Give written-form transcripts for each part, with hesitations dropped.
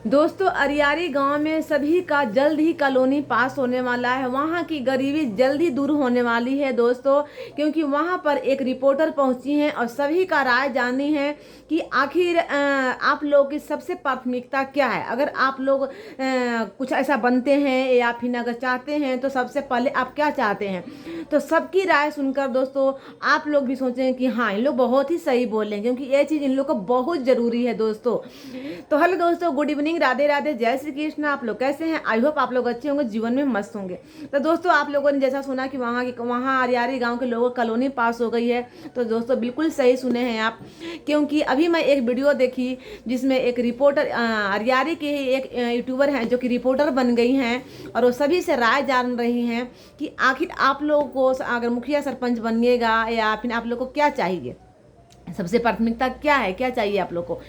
दोस्तों अरियारी गांव में सभी का जल्द ही कॉलोनी पास होने वाला है। वहां की गरीबी जल्द ही दूर होने वाली है दोस्तों, क्योंकि वहां पर एक रिपोर्टर पहुंची है और सभी का राय जाननी है कि आखिर आप लोगों की सबसे प्राथमिकता क्या है। अगर आप लोग कुछ ऐसा बनते हैं या फिर अगर चाहते हैं तो सबसे पहले आप क्या चाहते हैं। तो सबकी राय सुनकर दोस्तों आप लोग भी सोचें कि हाँ इन लोग बहुत ही सही बोल रहे हैं, क्योंकि ये चीज़ इन लोग को बहुत ज़रूरी है दोस्तों। तो हेलो दोस्तों, गुड इवनिंग, राधे राधे, जय श्री कृष्ण। आप लोग कैसे हैं? आई होप आप लोग अच्छे होंगे, जीवन में मस्त होंगे। तो दोस्तों आप लोगों ने जैसा सुना कि वहाँ अरियारी गांव के लोगों कॉलोनी पास हो गई है, तो दोस्तों बिल्कुल सही सुने हैं आप, क्योंकि अभी मैं एक वीडियो देखी जिसमें एक रिपोर्टर अरियारी के ही एक यूट्यूबर हैं जो कि रिपोर्टर बन गई हैं और वो सभी से राय जान रही हैं कि आखिर आप लोगों को अगर मुखिया सरपंच बनिएगा या फिर आप लोग को क्या चाहिए, सबसे प्राथमिकता क्या है, क्या चाहिए आप लोग को।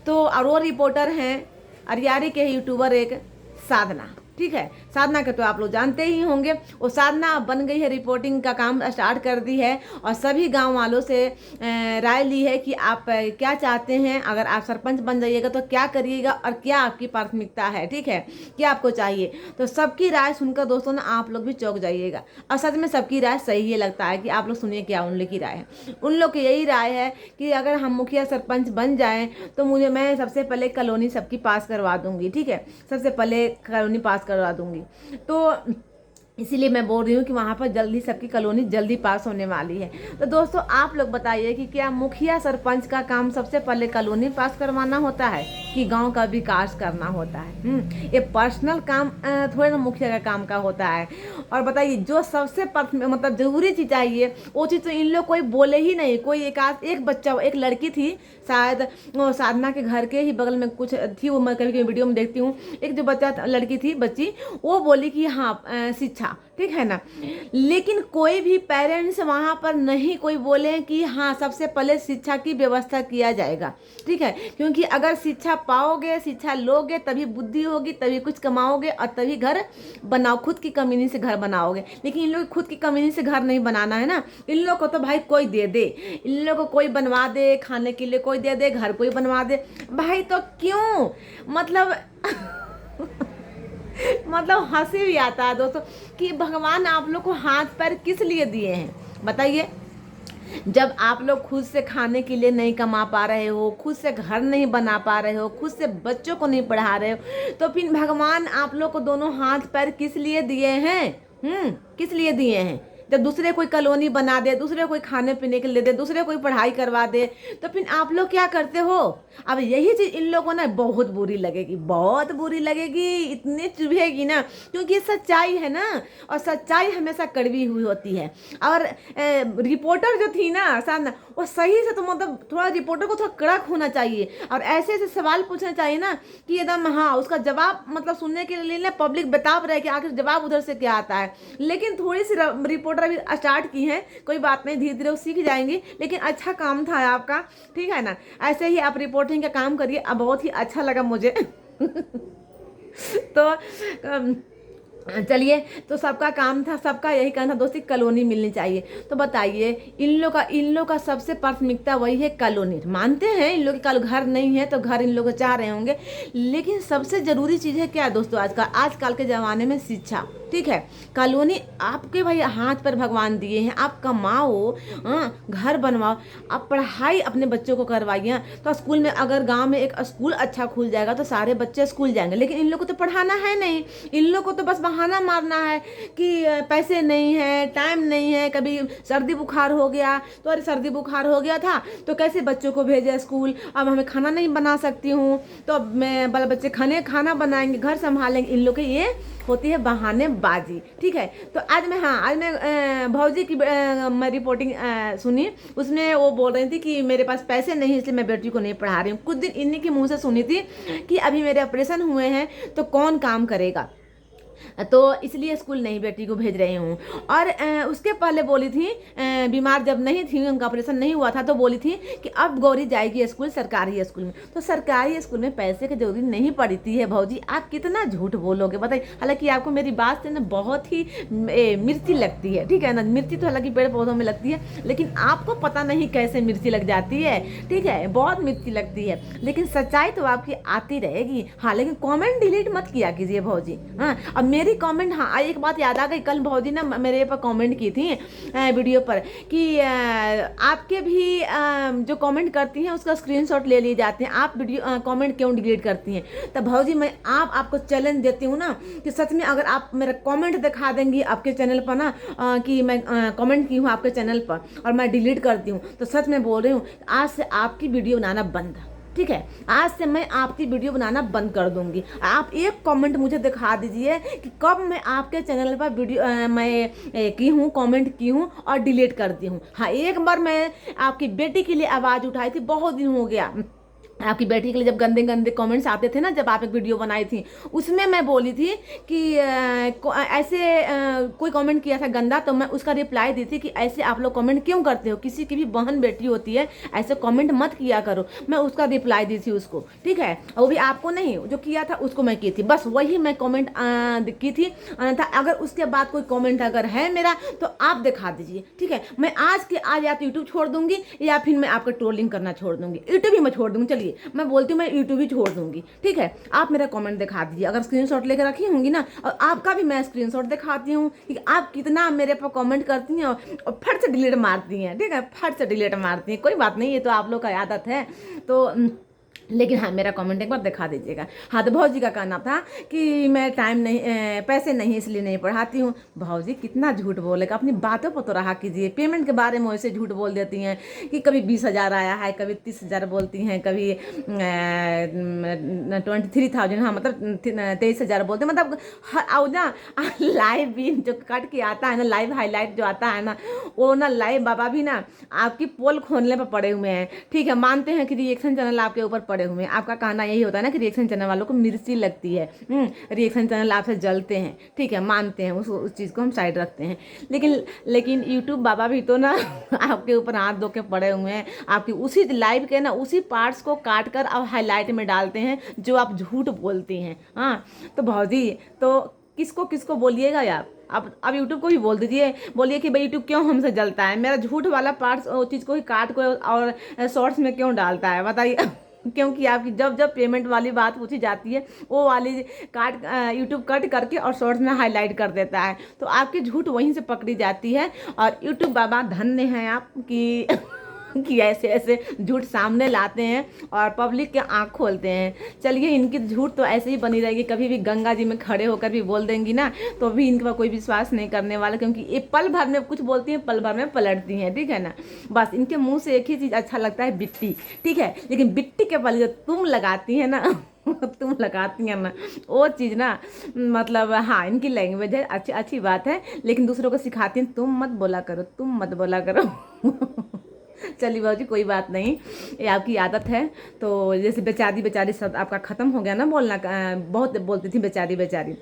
तो और वो रिपोर्टर हैं अरियारी के यूट्यूबर एक साधना। ठीक है, साधना के तो आप लोग जानते ही होंगे। वो साधना बन गई है, रिपोर्टिंग का काम स्टार्ट कर दी है और सभी गांव वालों से राय ली है कि आप क्या चाहते हैं, अगर आप सरपंच बन जाइएगा तो क्या करिएगा और क्या आपकी प्राथमिकता है। ठीक है, क्या आपको चाहिए। तो सबकी राय सुनकर दोस्तों ना आप लोग भी चौंक जाइएगा। और सच में सबकी राय सही है लगता है कि आप लोग सुनिए क्या उन लोग की राय है। उन लोग की यही राय है कि अगर हम मुखिया सरपंच बन जाएं तो मैं सबसे पहले कॉलोनी सबकी पास करवा दूंगी। ठीक है, सबसे पहले कॉलोनी पास करवा दूंगी। तो इसीलिए मैं बोल रही हूँ कि वहाँ पर जल्दी सबकी कॉलोनी जल्दी पास होने वाली है। तो दोस्तों आप लोग बताइए कि क्या मुखिया सरपंच का काम सबसे पहले कॉलोनी पास करवाना होता है कि गांव का विकास करना होता है। ये पर्सनल काम थोड़े ना मुखिया का काम का होता है। और बताइए जो सबसे मतलब जरूरी चीज़ चाहिए वो चीज़ तो इन लोग कोई बोले ही नहीं। कोई एक बच्चा, एक लड़की थी शायद वो साधना के घर के ही बगल में कुछ थी, वो मैं कभी कभी वीडियो में देखती हूँ। एक जो लड़की थी, बच्ची, वो बोली कि हाँ शिक्षा, ठीक है ना। लेकिन कोई भी पेरेंट्स वहाँ पर नहीं कोई बोले कि हाँ सबसे पहले शिक्षा की व्यवस्था किया जाएगा। ठीक है, क्योंकि अगर शिक्षा पाओगे, शिक्षा लोगे, तभी बुद्धि होगी, तभी कुछ कमाओगे और तभी घर बनाओ, खुद की कमीनी से घर बनाओगे। लेकिन इन लोग खुद की कमीनी से घर नहीं बनाना है ना। इन लोग को तो भाई कोई दे दे, इन लोग को कोई बनवा दे, खाने के लिए कोई दे दे, घर कोई बनवा दे भाई। तो क्यों मतलब मतलब हंसी भी आता है दोस्तों कि भगवान आप लोग को हाथ पैर किस लिए दिए हैं बताइए। जब आप लोग खुद से खाने के लिए नहीं कमा पा रहे हो, खुद से घर नहीं बना पा रहे हो, खुद से बच्चों को नहीं पढ़ा रहे हो, तो फिर भगवान आप लोग को दोनों हाथ पैर किस लिए दिए हैं? किस लिए दिए हैं? जब दूसरे कोई कॉलोनी बना दे, दूसरे कोई खाने पीने के लिए दे, दूसरे कोई पढ़ाई करवा दे, तो फिर आप लोग क्या करते हो? अब यही चीज इन लोगों को ना बहुत बुरी लगेगी, बहुत बुरी लगेगी, इतनी चुभेगी ना, क्योंकि ये सच्चाई है ना। और सच्चाई हमेशा कड़वी हुई होती है। और रिपोर्टर जो थी ना साधना, वो सही से तो मतलब थोड़ा रिपोर्टर को थोड़ा कड़क होना चाहिए और ऐसे ऐसे सवाल पूछना चाहिए ना कि एकदम हाँ उसका जवाब मतलब सुनने के लिए ना पब्लिक बता रहे कि आखिर जवाब उधर से क्या आता है। लेकिन थोड़ी सी रिपोर्टर अभी स्टार्ट की है, कोई बात नहीं, धीरे धीरे वो सीख जाएंगी। लेकिन अच्छा काम था आपका, ठीक है ना। ऐसे ही आप रिपोर्टिंग का काम करिए, अब बहुत ही अच्छा लगा मुझे तो चलिए, तो सबका काम था, सबका यही काम था दोस्ती, कॉलोनी मिलनी चाहिए। तो बताइए इन लोग का सबसे प्राथमिकता वही है कॉलोनी। मानते हैं इन लोग के कल घर नहीं है तो घर इन लोग चाह रहे होंगे, लेकिन सबसे जरूरी चीज़ है क्या दोस्तों? आजकल के ज़माने में शिक्षा। ठीक है, कॉलोनी आपके भाई हाथ पर भगवान दिए हैं, आप कमाओ, घर बनवाओ, आप पढ़ाई अपने बच्चों को करवाइए। तो स्कूल में अगर गांव में एक स्कूल अच्छा खुल जाएगा तो सारे बच्चे स्कूल जाएंगे, लेकिन इन लोग को तो पढ़ाना है नहीं। इन लोग को तो बस बहाना मारना है कि पैसे नहीं है, टाइम नहीं है, कभी सर्दी बुखार हो गया तो अरे सर्दी बुखार हो गया था तो कैसे बच्चों को भेजे स्कूल, अब हमें खाना नहीं बना सकती हूँ तो अब मैं बाल बच्चे खाना बनाएंगे, घर संभालेंगे। इन लोग के ये होती है बहानेबाजी। ठीक है, तो आज मैं भौजी की मैं रिपोर्टिंग सुनी, उसमें वो बोल रही थी कि मेरे पास पैसे नहीं इसलिए मैं बेटी को नहीं पढ़ा रही हूँ। कुछ दिन इन्हीं के मुंह से सुनी थी कि अभी मेरे ऑपरेशन हुए हैं तो कौन काम करेगा। तो इसलिए स्कूल नहीं बेटी को भेज रही हूँ। और उसके पहले बोली थी, बीमार जब नहीं थी, उनका ऑपरेशन नहीं हुआ था, तो बोली थी कि अब गौरी जाएगी स्कूल, सरकारी स्कूल में। तो सरकारी स्कूल में पैसे की जरूरी नहीं पड़ती है भौजी, आप कितना झूठ बोलोगे बताइए। हालांकि आपको मेरी बात से ना बहुत ही मिर्ची लगती है, ठीक है ना। मिर्ची तो हालांकि पेड़ पौधों में लगती है, लेकिन आपको पता नहीं कैसे मिर्ची लग जाती है, ठीक है, बहुत मिर्ची लगती है। लेकिन सच्चाई तो आपकी आती रहेगी। हाँ, लेकिन कमेंट डिलीट मत किया कीजिए भौजी। हाँ, अब मेरी कमेंट, हाँ एक बात याद आ गई, कल भौजी ना मेरे पर कमेंट की थी वीडियो पर कि आपके भी जो कमेंट करती हैं उसका स्क्रीनशॉट ले लिए जाते हैं, आप वीडियो कमेंट क्यों डिलीट करती हैं। तब भौजी मैं आपको चैलेंज देती हूँ ना कि सच में अगर आप मेरा कमेंट दिखा देंगी आपके चैनल पर ना, कि मैं कमेंट की हूँ आपके चैनल पर और मैं डिलीट करती हूँ, तो सच में बोल रही हूँ आज से आपकी वीडियो बनाना बंद, ठीक है। आज से मैं आपकी वीडियो बनाना बंद कर दूंगी। आप एक कमेंट मुझे दिखा दीजिए कि कब मैं आपके चैनल पर वीडियो मैं की हूँ, कमेंट की हूँ और डिलीट कर दी हूँ। हाँ, एक बार मैं आपकी बेटी के लिए आवाज़ उठाई थी, बहुत दिन हो गया। आपकी बेटी के लिए जब गंदे गंदे कमेंट्स आते थे ना, जब आप एक वीडियो बनाई थी, उसमें मैं बोली थी कि ऐसे कोई कमेंट किया था गंदा, तो मैं उसका रिप्लाई दी थी कि ऐसे आप लोग कमेंट क्यों करते हो, किसी की भी बहन बेटी होती है, ऐसे कमेंट मत किया करो। मैं उसका रिप्लाई दी थी उसको, ठीक है। वो भी आपको नहीं, जो किया था उसको मैं की थी, बस वही मैं कमेंट की थी। था अगर उसके बाद कोई कमेंट अगर है मेरा तो आप दिखा दीजिए, ठीक है। मैं आज के आज या तो यूट्यूब छोड़ दूंगी या फिर मैं आपका ट्रोलिंग करना छोड़ दूंगी। यूट्यूब ही मैं छोड़ दूंगी, चलिए मैं बोलती हूँ मैं यूट्यूब ही छोड़ दूंगी, ठीक है। आप मेरा कमेंट दिखा दीजिए, अगर स्क्रीनशॉट लेकर रखी होंगी ना, और आपका भी मैं स्क्रीनशॉट दिखाती हूँ कि आप कितना मेरे पर कमेंट करती हैं और फट से डिलीट मारती हैं, ठीक है, फट से डिलीट मारती हैं। कोई बात नहीं, ये तो आप लोग का आदत है। तो लेकिन हाँ, मेरा कमेंट एक बार दिखा दीजिएगा। हाँ, तो भौजी का कहना था कि मैं टाइम नहीं, पैसे नहीं इसलिए नहीं पढ़ाती हूँ। भौजी कितना झूठ बोलेगा, अपनी बातों पर तो रहा कीजिए। पेमेंट के बारे में वैसे झूठ बोल देती हैं कि कभी 20,000 आया है, कभी 30,000 बोलती हैं, कभी 23,000, हाँ मतलब 23,000 बोलते हैं। मतलब ना लाइव भी जो कट के आता है ना, लाइव हाईलाइट जो आता है ना, वो ना लाइव बाबा भी ना आपकी पोल खोलने पर पड़े हुए हैं, ठीक है। मानते हैं कि रिएक्शन चैनल आपके ऊपर पड़े हुए हैं। आपका कहना यही होता है ना कि रिएक्शन चैनल वालों को मिर्ची लगती है, रिएक्शन चैनल आपसे जलते हैं, ठीक है, मानते हैं, उस चीज़ को हम साइड रखते हैं। लेकिन यूट्यूब बाबा भी तो ना आपके ऊपर हाथ धो के पड़े हुए हैं। आपकी उसी लाइव के ना उसी पार्ट्स को काट कर अब हाईलाइट में डालते हैं जो आप झूठ बोलती हैं। हाँ, तो भौजी तो किसको किसको बोलिएगा यार, अब यूट्यूब को भी बोल दीजिए, बोलिए कि भाई यूट्यूब क्यों हमसे जलता है, मेरा झूठ वाला पार्ट्स चीज़ को ही काट को और शॉर्ट्स में क्यों डालता है बताइए। क्योंकि आपकी जब जब पेमेंट वाली बात पूछी जाती है, वो वाली काट यूट्यूब कट करके और शॉर्ट्स में हाईलाइट कर देता है, तो आपकी झूठ वहीं से पकड़ी जाती है। और यूट्यूब बाबा धन्य हैं आप कि कि ऐसे ऐसे झूठ सामने लाते हैं और पब्लिक के आंख खोलते हैं। चलिए, इनकी झूठ तो ऐसे ही बनी रहेगी, कभी भी गंगा जी में खड़े होकर भी बोल देंगी ना, तो भी इनके पास कोई विश्वास नहीं करने वाला, क्योंकि ये पल भर में कुछ बोलती हैं, पल भर में पलटती हैं, ठीक है ना। बस इनके मुंह से एक ही चीज़ अच्छा लगता है, बिट्टी, ठीक है। लेकिन बिट्टी के पल जो तुम लगाती है ना तुम लगाती हैं ना, वो चीज़ ना, मतलब हाँ, इनकी लैंग्वेज है, अच्छी बात है, लेकिन दूसरों को सिखाती हैं तुम मत बोला करो, तुम मत बोला करो। चलिए बाबू जी, कोई बात नहीं, ये आपकी आदत है। तो जैसे बेचारी शब्द आपका ख़त्म हो गया ना बोलना, बहुत बोलती थी बेचारी बेचारी,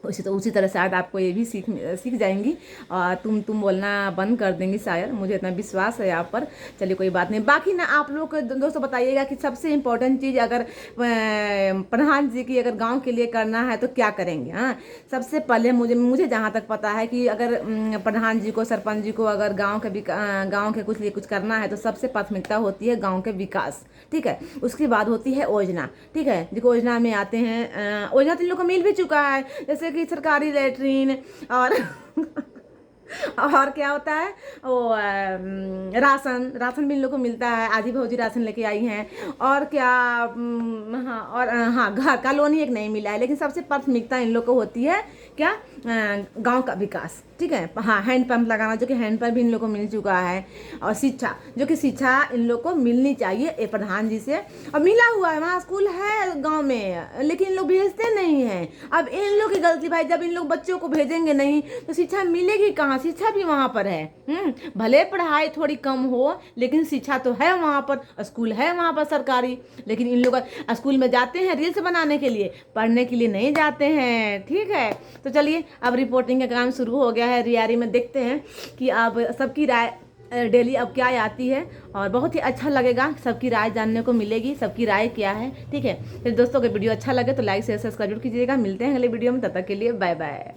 उसी तरह शायद आपको ये भी सीख जाएंगी और तुम बोलना बंद कर देंगी शायद, मुझे इतना विश्वास है आप पर। चलिए कोई बात नहीं। बाकी ना आप लोग दोस्तों बताइएगा कि सबसे इम्पोर्टेंट चीज़ अगर प्रधान जी की अगर गांव के लिए करना है तो क्या करेंगे। हाँ, सबसे पहले मुझे जहाँ तक पता है कि अगर प्रधान जी को, सरपंच जी को अगर गाँव के कुछ लिए कुछ करना है तो सबसे प्राथमिकता होती है गाँव के विकास, ठीक है। उसके बाद होती है योजना, ठीक है। देखो योजना में आते हैं, योजना तो इन लोग को मिल भी चुका है, जैसे कि सरकारी लैट्रीन और क्या होता है वो राशन भी इन लोग को मिलता है। आज ही भौजी राशन लेके आई हैं। और क्या, हाँ, और हाँ, घर कॉलोनी एक नहीं मिला है, लेकिन सबसे प्राथमिकता इन लोग को होती है क्या, गांव का विकास, ठीक है। हाँ, हैंडपम्प लगाना, जो कि हैंडपम्प भी इन लोग को मिल चुका है। और शिक्षा, जो कि शिक्षा इन लोग को मिलनी चाहिए ए प्रधान जी से, और मिला हुआ है, वहाँ स्कूल है गांव में, लेकिन इन लोग भेजते नहीं हैं। अब इन लोग की गलती भाई, जब इन लोग बच्चों को भेजेंगे नहीं तो शिक्षा मिलेगी कहाँ शिक्षा भी वहाँ पर है। भले पढ़ाई थोड़ी कम हो लेकिन शिक्षा तो है वहाँ पर, स्कूल है वहाँ पर सरकारी। लेकिन इन लोग स्कूल में जाते हैं रील्स बनाने के लिए, पढ़ने के लिए नहीं जाते हैं। ठीक है, तो चलिए अब रिपोर्टिंग का काम शुरू हो गया है रियारी में। देखते हैं कि अब सबकी राय डेली अब क्या आती है, और बहुत ही अच्छा लगेगा, सबकी राय जानने को मिलेगी, सबकी राय क्या है। ठीक है, फिर दोस्तों अगर वीडियो अच्छा लगे तो लाइक शेयर सब्सक्राइब जरूर कीजिएगा। मिलते हैं अगले वीडियो में, तब तक के लिए बाय बाय।